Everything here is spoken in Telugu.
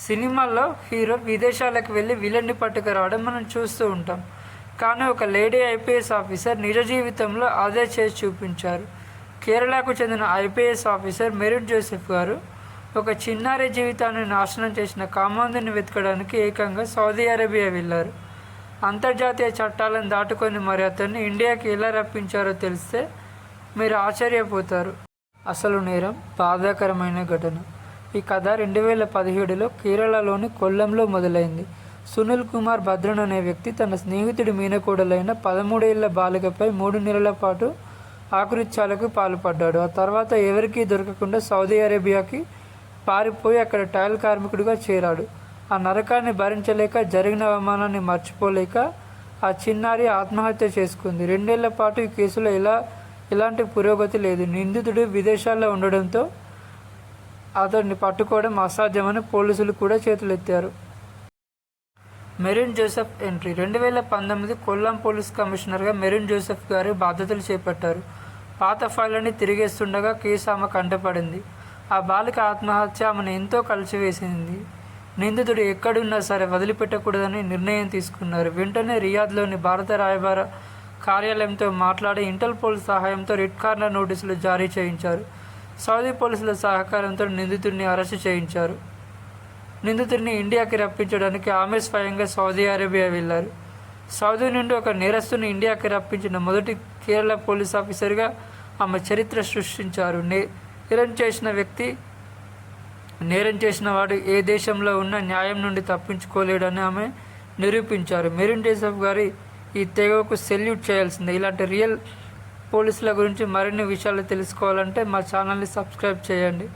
సినిమాల్లో హీరో విదేశాలకు వెళ్ళి విలన్ని పట్టుకురావడం మనం చూస్తూ ఉంటాం. కానీ ఒక లేడీ ఐపీఎస్ ఆఫీసర్ నిజ జీవితంలో అదే చేసి చూపించారు. కేరళకు చెందిన ఐపీఎస్ ఆఫీసర్ మెరిన్ జోసెఫ్ గారు ఒక చిన్నారి జీవితాన్ని నాశనం చేసిన కామాంధుని వెతకడానికి ఏకంగా సౌదీ అరేబియా వెళ్ళారు. అంతర్జాతీయ చట్టాలను దాటుకొని మరి అతన్ని ఇండియాకి ఎలా రప్పించారో తెలిస్తే మీరు ఆశ్చర్యపోతారు. అసలు నేరం బాధాకరమైన ఘటన. ఈ కథ 2017లో కేరళలోని కొల్లంలో మొదలైంది. సునీల్ కుమార్ భద్రన్ అనే వ్యక్తి తన స్నేహితుడి మీనకోడలైన 13 ఏళ్ల బాలికపై 3 నెలల పాటు ఆకృత్యాలకు పాల్పడ్డాడు. ఆ తర్వాత ఎవరికీ దొరకకుండా సౌదీ అరేబియాకి పారిపోయి అక్కడ టైల్ కార్మికుడిగా చేరాడు. ఆ నరకాన్ని భరించలేక, జరిగిన అవమానాన్ని మర్చిపోలేక ఆ చిన్నారి ఆత్మహత్య చేసుకుంది. 2 ఏళ్ల పాటు ఈ కేసులో ఎలాంటి పురోగతి లేదు. నిందితుడు విదేశాల్లో ఉండడంతో అతన్ని పట్టుకోవడం అసాధ్యమని పోలీసులు కూడా చేతులెత్తారు. Merin Joseph entry. 2019 Kollam police కమిషనర్గా మెరిన్ జోసెఫ్ గారు బాధ్యతలు చేపట్టారు. పాత ఫైళ్ళని తిరిగేస్తుండగా కేసు ఆమె కంటపడింది. ఆ బాలిక ఆత్మహత్య ఆమెను ఎంతో కలిసివేసింది. నిందితుడు ఎక్కడున్నా సరే వదిలిపెట్టకూడదని నిర్ణయం తీసుకున్నారు. వెంటనే రియాద్లోని భారత రాయబార కార్యాలయంతో మాట్లాడి ఇంటర్పోల్ సహాయంతో రెడ్ కార్నర్ నోటీసులు జారీ చేయించారు. సౌదీ పోలీసుల సహకారంతో నిందితుడిని అరెస్టు చేయించారు. నిందితుడిని ఇండియాకి రప్పించడానికి ఆమె స్వయంగా సౌదీ అరేబియా వెళ్లారు. సౌదీ నుండి ఒక నేరస్తుని ఇండియాకి రప్పించిన మొదటి కేరళ పోలీస్ ఆఫీసర్గా ఆమె చరిత్ర సృష్టించారు. నేరం చేసిన వాడు ఏ దేశంలో ఉన్నా న్యాయం నుండి తప్పించుకోలేడని ఆమె నిరూపించారు. మెరిన్ జోసెఫ్ గారి ఈ తెగకు సెల్యూట్ చేయాల్సిందే. ఇలాంటి రియల్ పోలీసుల గురించి మరిన్ని విషయాలు తెలుసుకోవాలంటే మా ఛానల్ని సబ్స్క్రైబ్ చేయండి.